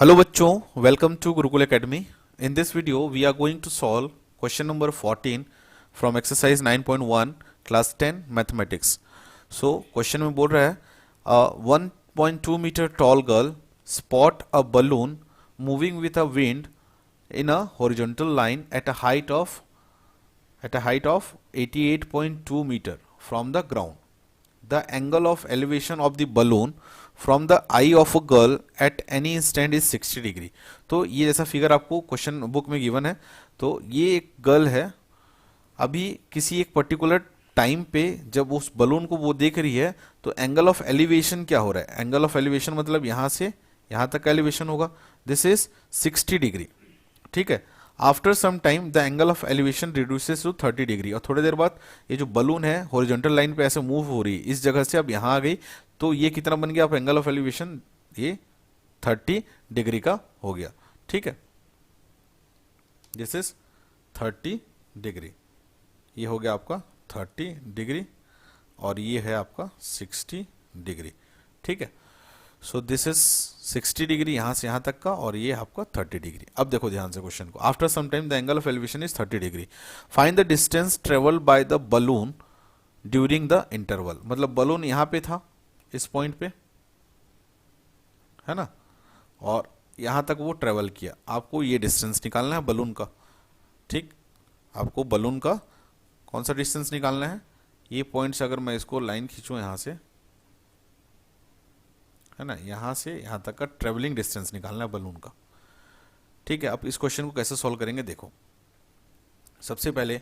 Hello बच्चों, welcome to Gurukul Academy. In this video, we are going to solve question number 14 from exercise 9.1 class 10 mathematics. So question में बोल रहा है 1.2 meter tall girl spot a balloon moving with a wind in a horizontal line at a height of 88.2 meter from the ground. The angle of elevation of the balloon from the I of a girl at any instant is 60 degree. तो ये जैसा figure आपको question book में given है, तो ये एक girl है, अभी किसी एक पर्टिकुलर टाइम पे जब उस बलून को वो देख रही है तो एंगल ऑफ एलिवेशन क्या हो रहा है। एंगल ऑफ एलिवेशन मतलब यहां से यहां तक का एलिवेशन होगा, दिस इज 60 डिग्री। ठीक है, after some time the angle of elevation reduces to 30 degree. और थोड़ी देर बाद ये जो बलून है हॉरिजॉन्टल लाइन पे ऐसे मूव हो रही है, इस जगह से अब यहां आ गई, तो ये कितना बन गया, आप एंगल ऑफ एलिवेशन ये 30 डिग्री का हो गया। ठीक है, दिस इज 30 डिग्री, ये हो गया आपका 30 डिग्री और ये है आपका 60 डिग्री। ठीक है, सो दिस इज 60 डिग्री यहां से यहां तक का और ये आपका 30 डिग्री। अब देखो ध्यान से क्वेश्चन को, after some time the angle of elevation is 30 degree, find the distance travelled by the balloon during the interval. मतलब बलून यहां पे था इस पॉइंट पे, है ना, और यहां तक वो ट्रेवल किया, आपको ये डिस्टेंस निकालना है बलून का। ठीक, आपको बलून का कौन सा डिस्टेंस निकालना है, ये पॉइंट से अगर मैं इसको लाइन खींचूं यहां से, है ना, यहां से यहां तक का ट्रेवलिंग डिस्टेंस निकालना है बलून का। ठीक है, अब इस क्वेश्चन को कैसे सॉल्व करेंगे देखो। सबसे पहले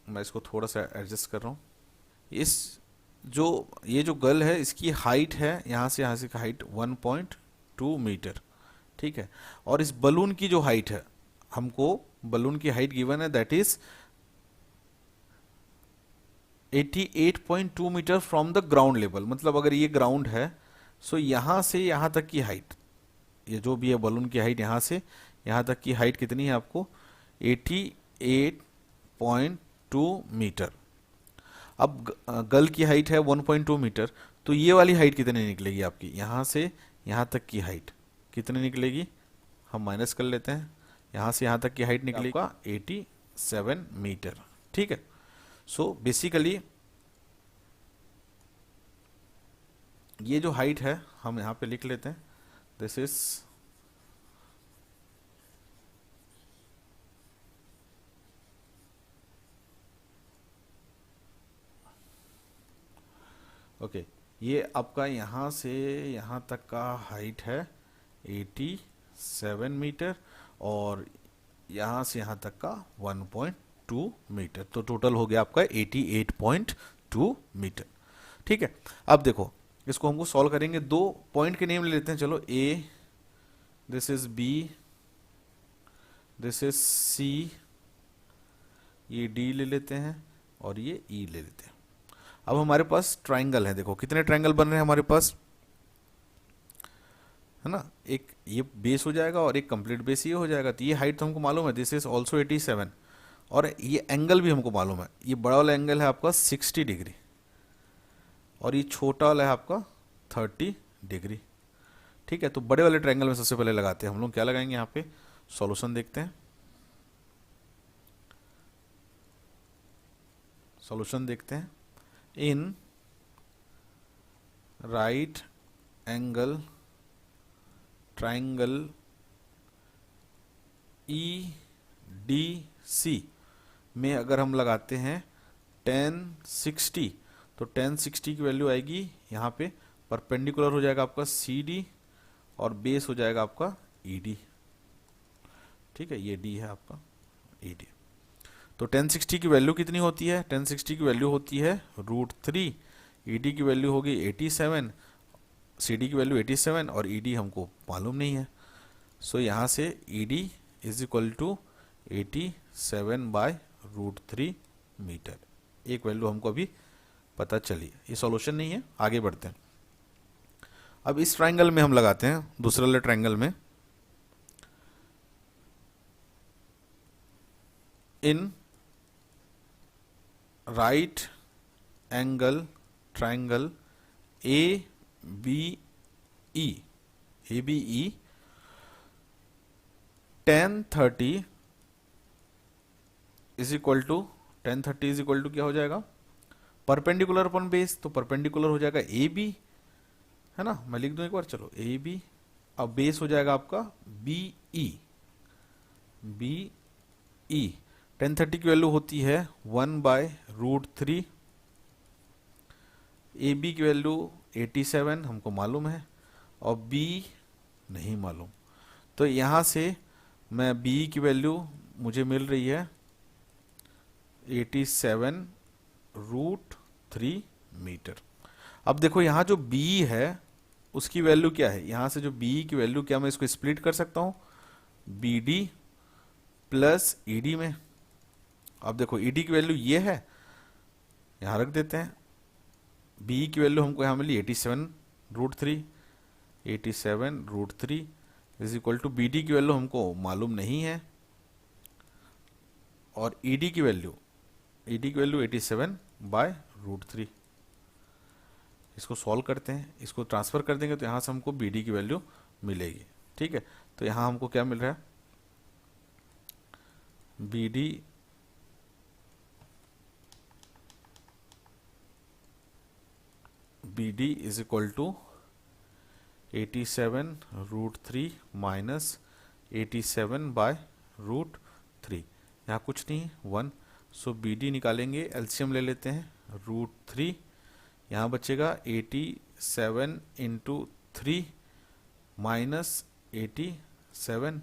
मैं इसको थोड़ा सा एडजस्ट कर रहा हूं। ये जो गर्ल है इसकी हाइट है यहां से का हाइट 1.2 मीटर। ठीक है, और इस बलून की जो हाइट है, हमको बलून की हाइट गिवन है, that is 88.2 metre from the ground level. मतलब अगर ये ग्राउंड है, सो यहां से यहां तक की हाइट, ये जो भी है बलून की हाइट, यहां से यहां तक की हाइट कितनी है आपको, 88.2 मीटर। अब गर्ल की हाइट है 1.2 मीटर, तो ये वाली हाइट कितनी निकलेगी आपकी, यहां से यहां तक की हाइट कितनी निकलेगी, हम माइनस कर लेते हैं, यहां से यहां तक की हाइट निकलेगी 87 मीटर। ठीक है, सो बेसिकली ये जो हाइट है हम यहां पे लिख लेते हैं, दिस इज ओके, ये आपका यहां से यहां तक का हाइट है 87 मीटर और यहां से यहां तक का 1.2 मीटर, तो टोटल हो गया आपका 88.2 मीटर। ठीक है, अब देखो इसको हमको सॉल्व करेंगे, दो पॉइंट के नेम ले लेते हैं, चलो A, this is B, this is C, ये डी ले लेते हैं और ये ई ले लेते हैं। अब हमारे पास ट्राइंगल है, देखो कितने ट्राइंगल बन रहे हैं हमारे पास, है ना, एक ये बेस हो जाएगा और एक कंप्लीट बेस ये हो जाएगा। तो ये हाइट तो हमको मालूम है, दिस इज ऑल्सो 87, और ये एंगल भी हमको मालूम है, ये बड़ा वाला एंगल है आपका 60 डिग्री और ये छोटा वाला है आपका 30 डिग्री। ठीक है, तो बड़े वाले ट्रायंगल में सबसे पहले लगाते हैं हम लोग, क्या लगाएंगे यहाँ पे, सॉल्यूशन देखते हैं, सॉल्यूशन देखते हैं। In right angle triangle E D C में अगर हम लगाते हैं 1060, तो 1060 की वैल्यू आएगी यहाँ पे, परपेंडिकुलर हो जाएगा आपका सी डी और बेस हो जाएगा आपका ई डी। ठीक है, ये डी है आपका ई डी। तो 1060 की वैल्यू कितनी होती है, 1060 की वैल्यू होती है √3, ईडी की वैल्यू होगी 87, सीडी की वैल्यू 87 और ईडी हमको मालूम नहीं है, सो यहाँ से ED is equal to 87/√3 metre. एक वैल्यू हमको अभी पता चली, ये सॉल्यूशन नहीं है, आगे बढ़ते हैं। अब इस ट्रायंगल में हम लगाते हैं, दूसरे वाले ट्रायंगल में, in right angle triangle A B E, ABE 1030 is equal to क्या हो जाएगा, परपेंडिकुलर अपॉन बेस, तो परपेंडिकुलर हो जाएगा AB, है ना। मैं लिख दूं एक बार, चलो AB, अब बेस हो जाएगा आपका BE। 1030 की वैल्यू होती है 1/√3। AB की वैल्यू 87 हमको मालूम है और B नहीं मालूम, तो यहां से मैं BE की वैल्यू मुझे मिल रही है 87√3 मीटर। अब देखो यहां जो BE है उसकी वैल्यू क्या है, यहां से जो BE की वैल्यू, क्या मैं इसको स्प्लिट कर सकता हूं BD प्लस ED में। अब देखो ED की वैल्यू ये है, यहां रख देते हैं। BE की वैल्यू हमको यहां मिली 87√3 इज इक्वल टू BD की वैल्यू हमको मालूम नहीं है, और ED की वैल्यू 87/√3। इसको सॉल्व करते हैं, इसको ट्रांसफर कर देंगे तो यहां से हमको BD की वैल्यू मिलेगी। ठीक है, तो यहां हमको क्या मिल रहा है, BD is equal to 87√3 minus 87/√3। यहाँ कुछ नहीं है 1, सो BD निकालेंगे, एलसीएम ले लेते हैं √3, यहाँ बचेगा 87 इंटू 3 माइनस 87,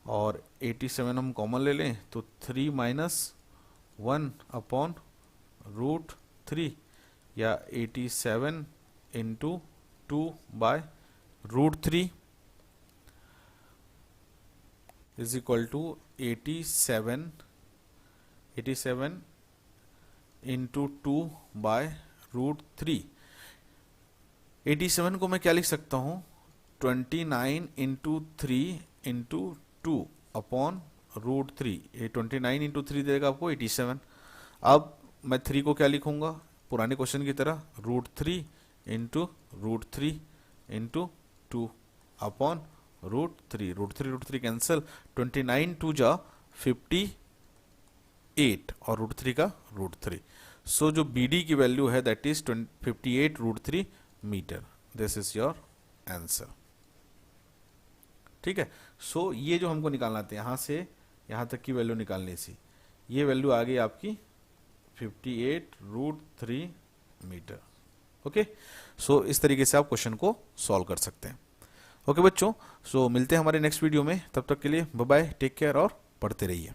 और 87 हम कॉमन ले लें तो 3 माइनस 1 अपॉन √3, या 87 into 2/√3 is equal to 87 into 2/√3। 87 को मैं क्या लिख सकता हूँ, 29 इंटू 3 इंटू 2 अपॉन √3। ये 29 इंटू 3 देगा आपको 87। अब मैं 3 को क्या लिखूंगा, पुराने क्वेश्चन की तरह √3 इंटू √3 इंटू 2 अपॉन √3 कैंसिल, 29 2 जा 58 और √3 का √3। सो जो BD की वैल्यू है that is 58√3 metre. This is your answer. ठीक है, सो ये जो हमको निकालना था, यहां से यहां तक की वैल्यू निकालने से ये वैल्यू आ गई आपकी 58√3 मीटर। ओके, सो इस तरीके से आप क्वेश्चन को सॉल्व कर सकते हैं। ओके बच्चों, सो मिलते हैं हमारे नेक्स्ट वीडियो में, तब तक के लिए बाय बाय, टेक केयर और पढ़ते रहिए।